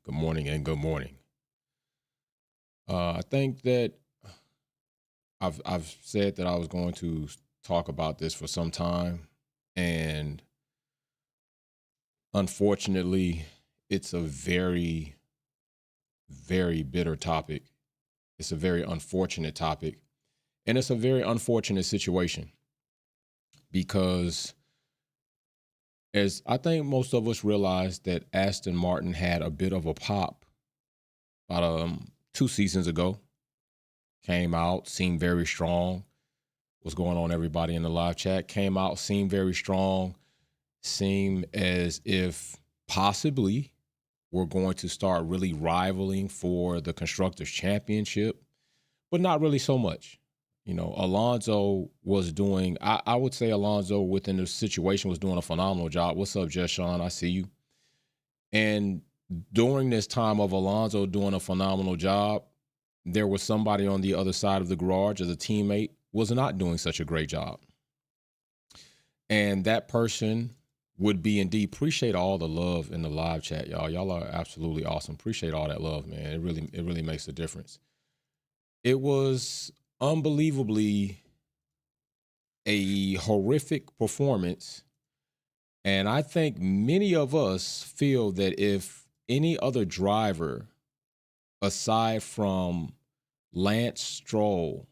Good morning and good morning. I think that I've said that I was going to talk about this for some time, and unfortunately, it's a very, very bitter topic. It's a very unfortunate topic, and it's a very unfortunate situation because, as I think most of us realize, that Aston Martin had a bit of a pop about 2 seasons ago. Came out, seemed very strong. What's going on, everybody in the live chat? Came out, seemed very strong. Seemed as if possibly we're going to start really rivaling for the Constructors' Championship, but not really so much. You know, Alonso was doing, I would say Alonso within the situation was doing a phenomenal job. What's up, Jess Sean? I see you. And during this time of Alonso doing a phenomenal job, there was somebody on the other side of the garage as a teammate was not doing such a great job. And that person would be indeed, appreciate all the love in the live chat, y'all. Y'all are absolutely awesome. Appreciate all that love, man. It really makes a difference. It was unbelievably a horrific performance. And I think many of us feel that if any other driver aside from Lance Stroll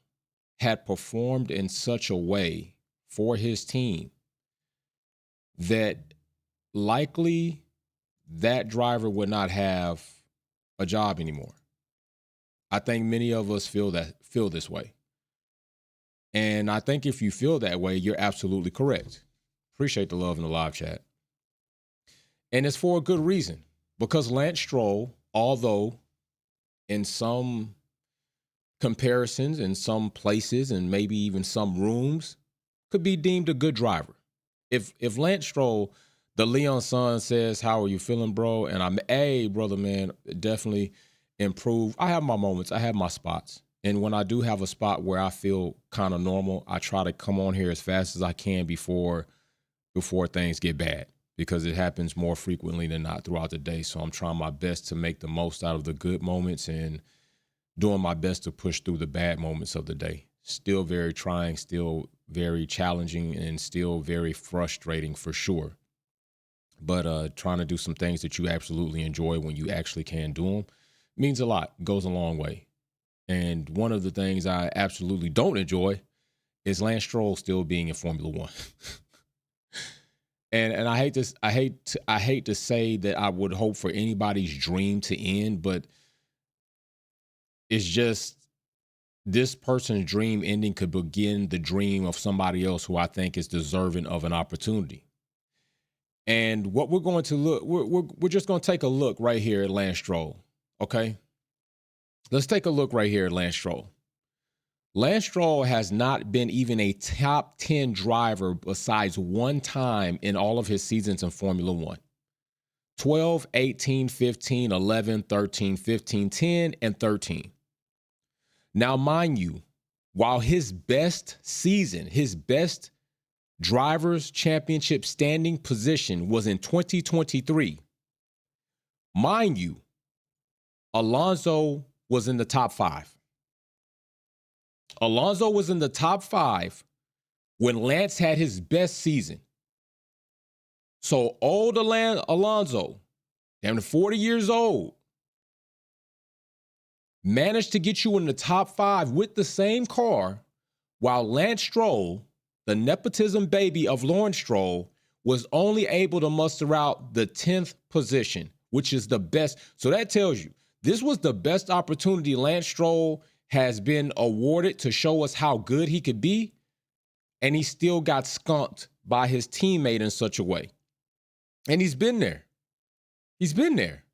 had performed in such a way for his team that likely that driver would not have a job anymore. I think many of us feel this way. And I think if you feel that way, you're absolutely correct. Appreciate the love in the live chat. And it's for a good reason. Because Lance Stroll, although in some comparisons, in some places, and maybe even some rooms, could be deemed a good driver. If Lance Stroll, the Leon son, says, "How are you feeling, bro?" And I'm, "Hey, brother, man, definitely improve." I have my moments. I have my spots. And when I do have a spot where I feel kind of normal, I try to come on here as fast as I can before things get bad, because it happens more frequently than not throughout the day. So I'm trying my best to make the most out of the good moments and doing my best to push through the bad moments of the day. Still very trying, still very challenging, and still very frustrating for sure. But trying to do some things that you absolutely enjoy when you actually can do them means a lot, goes a long way. And one of the things I absolutely don't enjoy is Lance Stroll still being in Formula One. And I hate to say that I would hope for anybody's dream to end, but it's just this person's dream ending could begin the dream of somebody else who I think is deserving of an opportunity. And what we're going to look, we're just going to take a look right here at Lance Stroll, okay? Let's take a look right here at Lance Stroll. Lance Stroll has not been even a top 10 driver besides one time in all of his seasons in Formula One. 12, 18, 15, 11, 13, 15, 10, and 13. Now, mind you, while his best season, his best driver's championship standing position was in 2023, mind you, Alonso was in the top 5. Alonso was in the top 5 when Lance had his best season. So old Alonso, damn 40 years old, managed to get you in the top 5 with the same car, while Lance Stroll, the nepotism baby of Lawrence Stroll, was only able to muster out the 10th position, which is the best. So that tells you this was the best opportunity Lance Stroll has been awarded to show us how good he could be, and he still got skunked by his teammate in such a way. And he's been there. He's been there.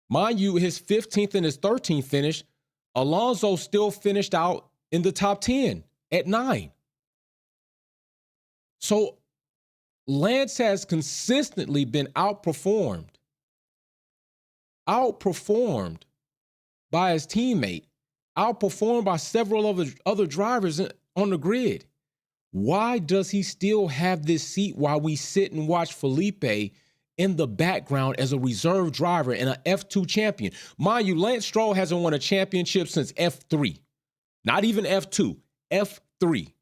Mind you, his 15th and his 13th finish, Alonso still finished out in the top 10 at 9. So Lance has consistently been outperformed by his teammate, outperformed by several other drivers on the grid. Why does he still have this seat while we sit and watch Felipe in the background as a reserve driver and an F2 champion. Mind you, Lance Stroll hasn't won a championship since F3. Not even F2, F3.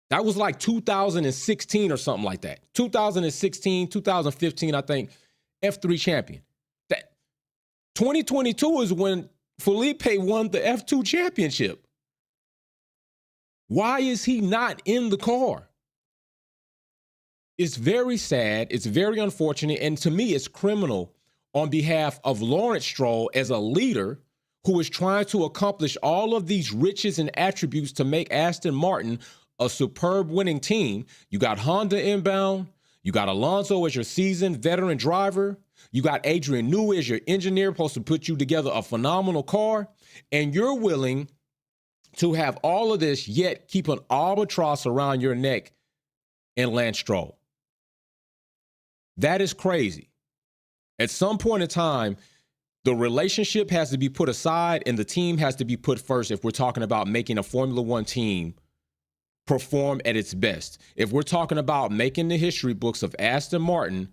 That was like 2016 or something like that. 2016, 2015, I think, F3 champion. That 2022 is when Felipe won the F2 championship. Why is he not in the car? It's very sad. It's very unfortunate. And to me, it's criminal on behalf of Lance Stroll as a leader who is trying to accomplish all of these riches and attributes to make Aston Martin a superb winning team. You got Honda inbound. You got Alonso as your seasoned veteran driver. You got Adrian Newey as your engineer, supposed to put you together a phenomenal car. And you're willing to have all of this, yet keep an albatross around your neck in Lance Stroll. That is crazy. At some point in time, the relationship has to be put aside and the team has to be put first if we're talking about making a Formula One team perform at its best. If we're talking about making the history books of Aston Martin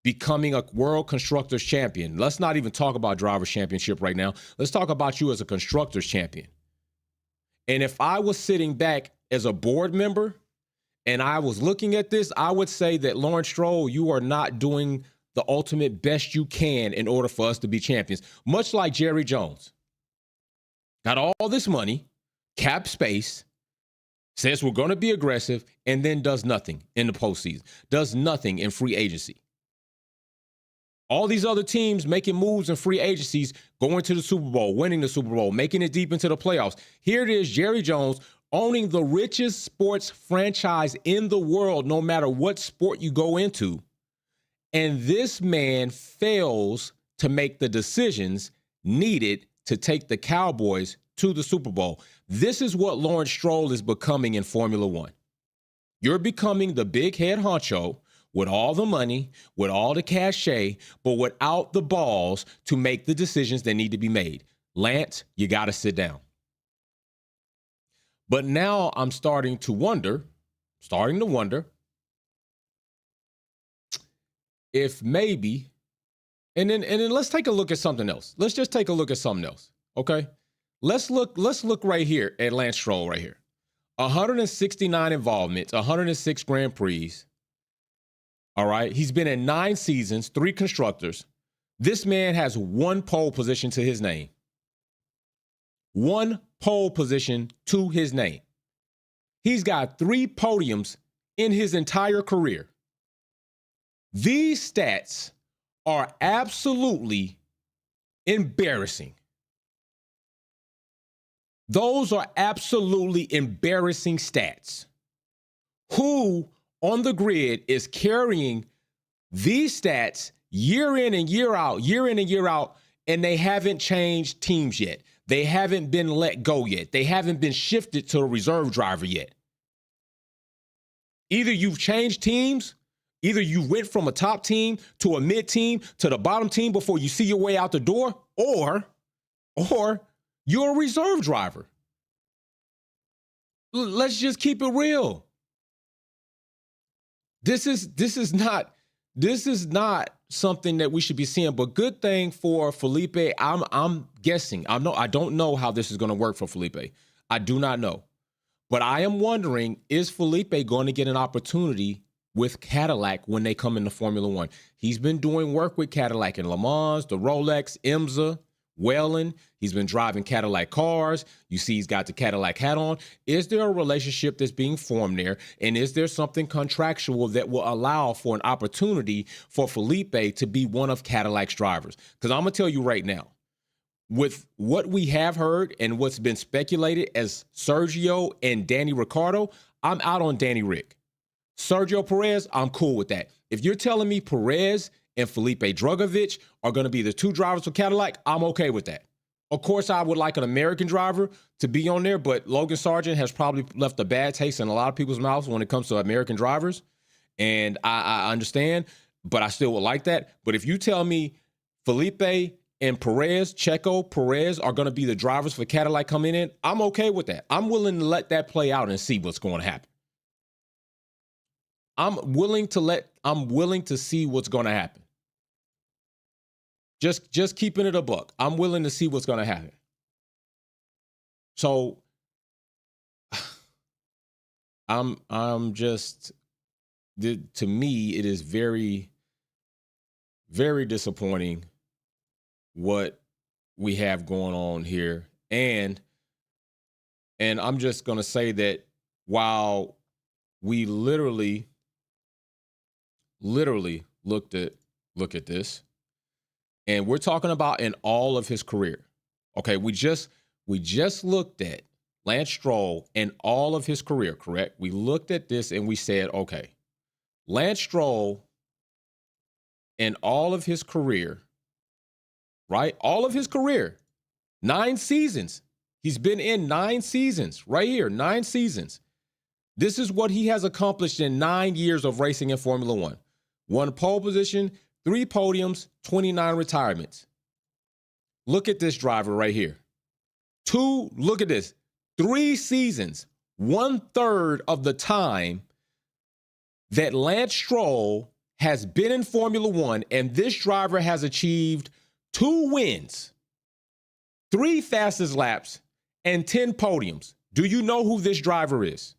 becoming a world constructors champion, let's not even talk about drivers championship right now. Let's talk about you as a constructors champion. And if I was sitting back as a board member and I was looking at this, I would say that Lance Stroll, you are not doing the ultimate best you can in order for us to be champions. Much like Jerry Jones. Got all this money, cap space, says we're going to be aggressive, and then does nothing in the postseason, does nothing in free agency. All these other teams making moves in free agencies, going to the Super Bowl, winning the Super Bowl, making it deep into the playoffs. Here it is, Jerry Jones owning the richest sports franchise in the world, no matter what sport you go into. And this man fails to make the decisions needed to take the Cowboys to the Super Bowl. This is what Lance Stroll is becoming in Formula One. You're becoming the big head honcho with all the money, with all the cachet, but without the balls to make the decisions that need to be made. Lance, you got to sit down. But now I'm starting to wonder if maybe, and then let's take a look at something else. Let's just take a look at something else, okay? Let's look right here at Lance Stroll right here. 169 involvements, 106 Grand Prix. All right. He's been in 9 seasons, 3 constructors. This man has 1 pole position to his name. 1 pole position to his name. He's got 3 podiums in his entire career. These stats are absolutely embarrassing. Those are absolutely embarrassing stats. Who on the grid is carrying these stats year in and year out, and they haven't changed teams yet? They haven't been let go yet. They haven't been shifted to a reserve driver yet. Either you've changed teams, either you went from a top team to a mid team to the bottom team before you see your way out the door, or you're a reserve driver. Let's just keep it real. This is not something that we should be seeing, but good thing for Felipe. I'm guessing. I don't know how this is going to work for Felipe. I do not know. But I am wondering, is Felipe going to get an opportunity with Cadillac when they come into Formula One? He's been doing work with Cadillac in Le Mans, the Rolex, IMSA, Whelen. He's been driving Cadillac cars. You see he's got the Cadillac hat on. Is there a relationship that's being formed there? And is there something contractual that will allow for an opportunity for Felipe to be one of Cadillac's drivers? Because I'm going to tell you right now, with what we have heard and what's been speculated as Sergio and Danny Ricciardo, I'm out on Danny Rick. Sergio Perez, I'm cool with that. If you're telling me Perez and Felipe Drugovich are going to be the 2 drivers for Cadillac, I'm okay with that. Of course, I would like an American driver to be on there, but Logan Sargent has probably left a bad taste in a lot of people's mouths when it comes to American drivers. And I understand, but I still would like that. But if you tell me Felipe and Perez, Checo, Perez are going to be the drivers for Cadillac coming in, I'm okay with that. I'm willing to let that play out and see what's going to happen. I'm willing to see what's going to happen. Just keeping it a buck. I'm willing to see what's going to happen. So I'm just, to me, it is very, very disappointing what we have going on here. And I'm just going to say that while we literally look at this, and we're talking about in all of his career. Okay, we just looked at Lance Stroll in all of his career, correct? We looked at this and we said, okay, Lance Stroll in all of his career, right? All of his career, 9 seasons. He's been in 9 seasons, right here, 9 seasons. This is what he has accomplished in 9 years of racing in Formula One. 1 pole position, 3 podiums, 29 retirements. Look at this driver right here. Look at this. 3 seasons, 1/3 of the time that Lance Stroll has been in Formula One, and this driver has achieved 2 wins, 3 fastest laps, and 10 podiums. Do you know who this driver is?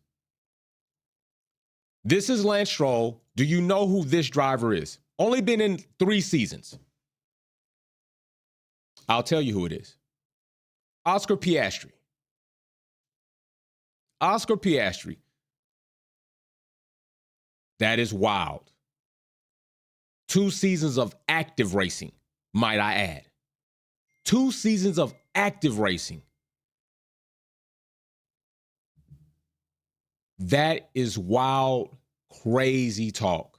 This is Lance Stroll. Do you know who this driver is? Only been in 3 seasons. I'll tell you who it is. Oscar Piastri. Oscar Piastri. That is wild. 2 seasons of active racing, might I add. 2 seasons of active racing. That is wild, crazy talk.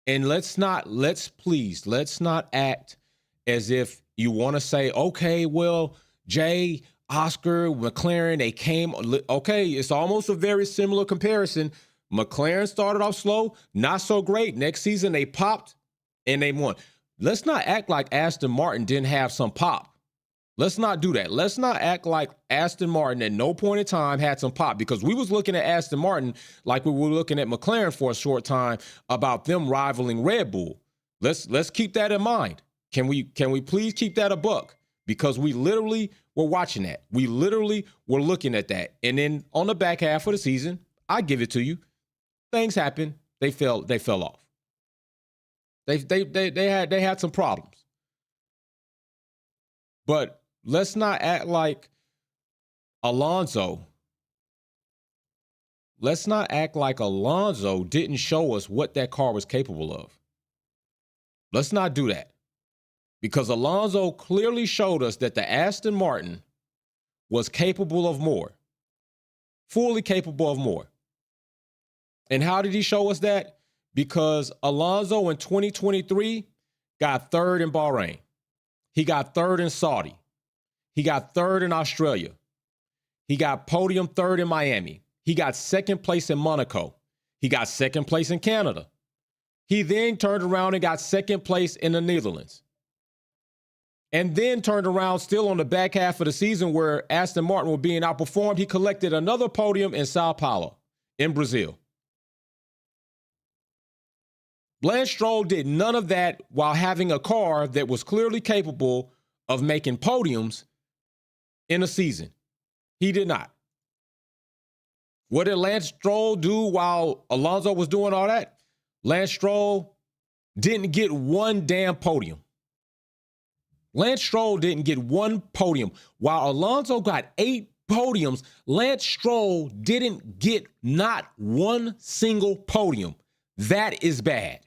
And let's not act as if you want to say, okay, well, Jay, Oscar, McLaren, they came. Okay, it's almost a very similar comparison. McLaren started off slow, not so great. Next season, they popped and they won. Let's not act like Aston Martin didn't have some pop. Let's not do that. Let's not act like Aston Martin at no point in time had some pop, because we was looking at Aston Martin like we were looking at McLaren for a short time about them rivaling Red Bull. Let's keep that in mind. Can we please keep that a buck? Because we literally were watching that. We literally were looking at that. And then on the back half of the season, I give it to you. Things happen. They fell off. They had some problems. But let's not act like Alonso. Let's not act like Alonso didn't show us what that car was capable of. Let's not do that. Because Alonso clearly showed us that the Aston Martin was capable of more. Fully capable of more. And how did he show us that? Because Alonso in 2023 got 3rd in Bahrain. He got 3rd in Saudi. He got 3rd in Australia. He got podium 3rd in Miami. He got 2nd place in Monaco. He got 2nd place in Canada. He then turned around and got 2nd place in the Netherlands. And then turned around still on the back half of the season where Aston Martin was being outperformed. He collected another podium in Sao Paulo in Brazil. Lance Stroll did none of that while having a car that was clearly capable of making podiums in a season. He did not. What did Lance Stroll do while Alonso was doing all that? Lance Stroll didn't get one damn podium. Lance Stroll didn't get one podium. While Alonso got 8 podiums, Lance Stroll didn't get not one single podium. That is bad.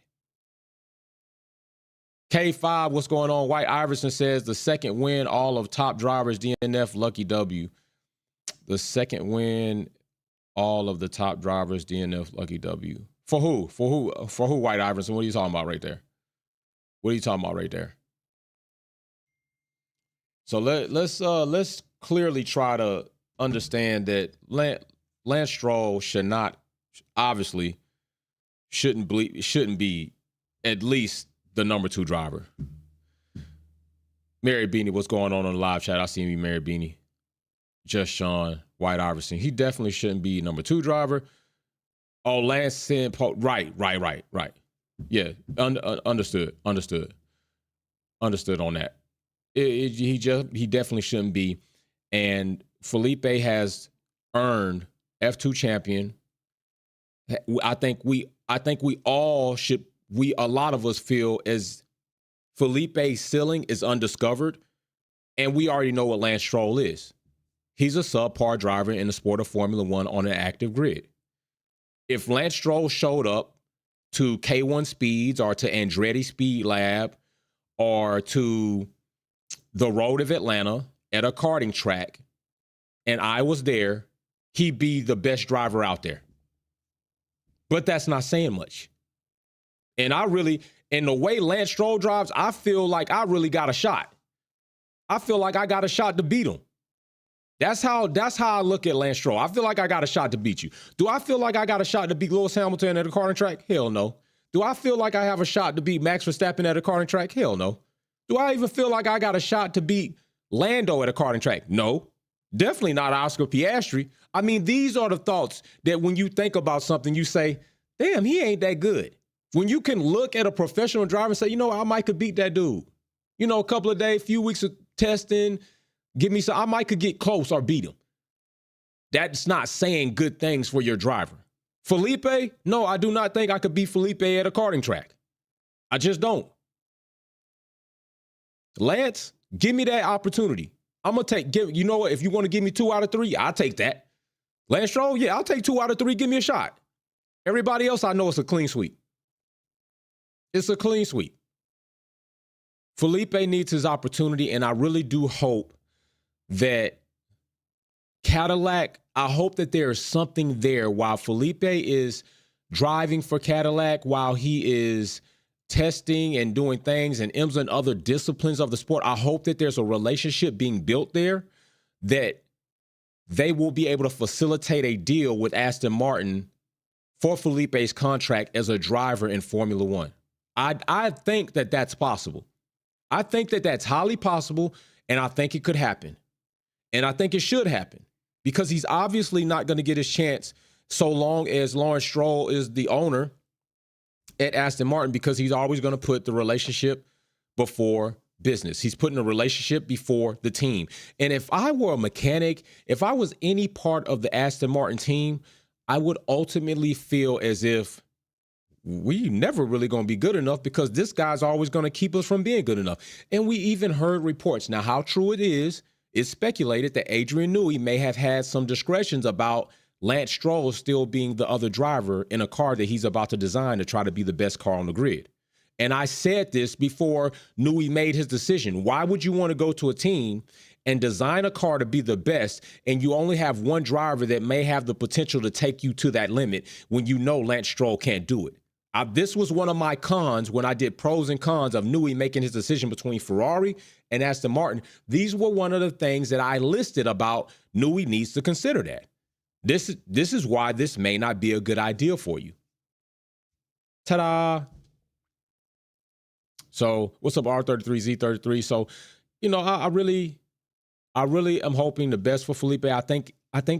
K5, what's going on? White Iverson says the 2nd win, all of top drivers, DNF, lucky W. The 2nd win, all of the top drivers, DNF, lucky W. For who? For who, White Iverson? What are you talking about right there? What are you talking about right there? So let's clearly try to understand that Lance Stroll shouldn't be at least the number 2 driver. Mary Beanie, what's going on the live chat? I see you, Mary Beanie. Just Sean, White Iverson. He definitely shouldn't be number 2 driver. Oh, Lance sent right. Yeah, understood on that. He definitely shouldn't be. And Felipe has earned F2 champion. I think we all should. A lot of us feel as Felipe's ceiling is undiscovered, and we already know what Lance Stroll is. He's a subpar driver in the sport of Formula One on an active grid. If Lance Stroll showed up to K1 Speeds or to Andretti Speed Lab or to the Road of Atlanta at a karting track, and I was there, he'd be the best driver out there. But that's not saying much. And in the way Lance Stroll drives, I feel like I really got a shot. I feel like I got a shot to beat him. That's how I look at Lance Stroll. I feel like I got a shot to beat you. Do I feel like I got a shot to beat Lewis Hamilton at a karting track? Hell no. Do I feel like I have a shot to beat Max Verstappen at a karting track? Hell no. Do I even feel like I got a shot to beat Lando at a karting track? No. Definitely not Oscar Piastri. I mean, these are the thoughts that when you think about something, you say, damn, he ain't that good. When you can look at a professional driver and say, I might could beat that dude. A couple of days, few weeks of testing, I might could get close or beat him. That's not saying good things for your driver. Felipe, no, I do not think I could beat Felipe at a karting track. I just don't. Lance, give me that opportunity. I'm going to if you want to give me 2 out of 3, I'll take that. Lance Stroll, yeah, I'll take 2 out of 3. Give me a shot. Everybody else, I know it's a clean sweep. It's a clean sweep. Felipe needs his opportunity, and I really do hope that Cadillac, I hope that there is something there while Felipe is driving for Cadillac, while he is testing and doing things and IMSA and other disciplines of the sport. I hope that there's a relationship being built there that they will be able to facilitate a deal with Aston Martin for Felipe's contract as a driver in Formula One. I think that that's possible. I think that that's highly possible, and I think it could happen. And I think it should happen because he's obviously not going to get his chance so long as Lawrence Stroll is the owner at Aston Martin, because he's always going to put the relationship before business. He's putting the relationship before the team. And if I were a mechanic, if I was any part of the Aston Martin team, I would ultimately feel as if we never really going to be good enough because this guy's always going to keep us from being good enough. And we even heard reports. Now, how true it is, it's speculated that Adrian Newey may have had some discretions about Lance Stroll still being the other driver in a car that he's about to design to try to be the best car on the grid. And I said this before Newey made his decision. Why would you want to go to a team and design a car to be the best, and you only have one driver that may have the potential to take you to that limit when you know Lance Stroll can't do it? This was one of my cons when I did pros and cons of Newey making his decision between Ferrari and Aston Martin. These were one of the things that I listed about Newey needs to consider that. This is why this may not be a good idea for you. Ta-da! So what's up, R33, Z33? So, I really am hoping the best for Felipe. I think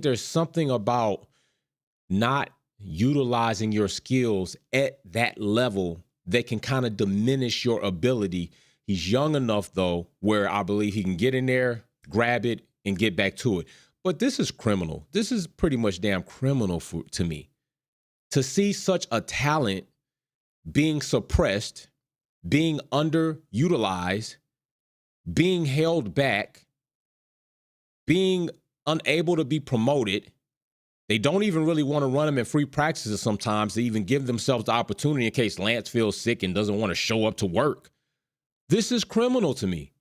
there's something about not utilizing your skills at that level that can kind of diminish your ability. He's young enough, though, where I believe he can get in there, grab it, and get back to it. But this is criminal. This is pretty much damn criminal to me. To see such a talent being suppressed, being underutilized, being held back, being unable to be promoted. They don't even really want to run him in free practices sometimes to even give themselves the opportunity in case Lance feels sick and doesn't want to show up to work. This is criminal to me.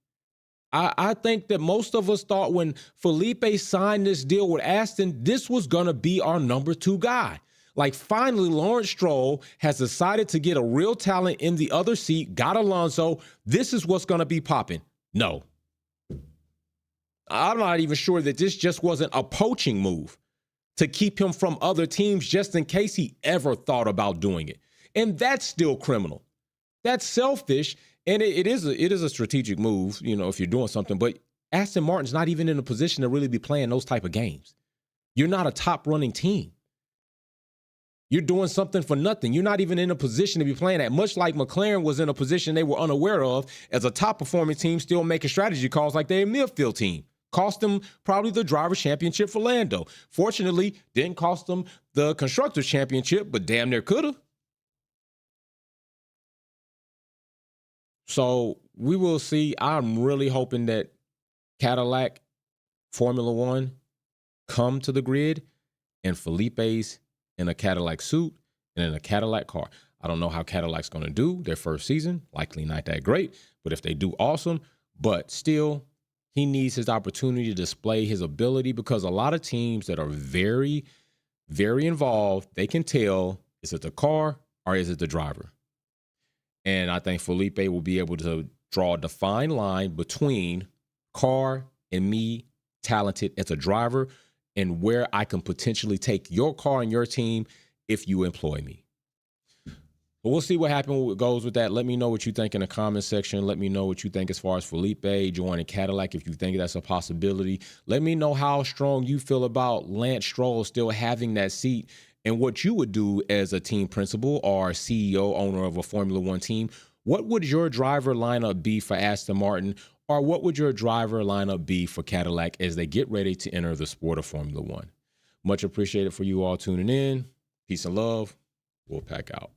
I think that most of us thought when Felipe signed this deal with Aston, this was going to be our number 2 guy. Like, finally, Lawrence Stroll has decided to get a real talent in the other seat, got Alonso. This is what's going to be popping. No. I'm not even sure that this just wasn't a poaching move to keep him from other teams just in case he ever thought about doing it. And that's still criminal. That's selfish, and it is a strategic move, if you're doing something. But Aston Martin's not even in a position to really be playing those type of games. You're not a top-running team. You're doing something for nothing. You're not even in a position to be playing that, much like McLaren was in a position they were unaware of as a top-performing team still making strategy calls like they're a midfield team. Cost them probably the Drivers' Championship for Lando. Fortunately, didn't cost them the Constructors' Championship, but damn near could have. So we will see. I'm really hoping that Cadillac Formula One come to the grid and Felipe's in a Cadillac suit and in a Cadillac car. I don't know how Cadillac's going to do their first season. Likely not that great, but if they do, awesome. But still, he needs his opportunity to display his ability, because a lot of teams that are very, very involved, they can tell, is it the car or is it the driver? And I think Felipe will be able to draw a defined line between car and me, talented as a driver, and where I can potentially take your car and your team if you employ me. But we'll see what goes with that. Let me know what you think in the comment section. Let me know what you think as far as Felipe joining Cadillac, if you think that's a possibility. Let me know how strong you feel about Lance Stroll still having that seat, and what you would do as a team principal or CEO, owner of a Formula One team. What would your driver lineup be for Aston Martin, or what would your driver lineup be for Cadillac as they get ready to enter the sport of Formula One? Much appreciated for you all tuning in. Peace and love. We'll pack out.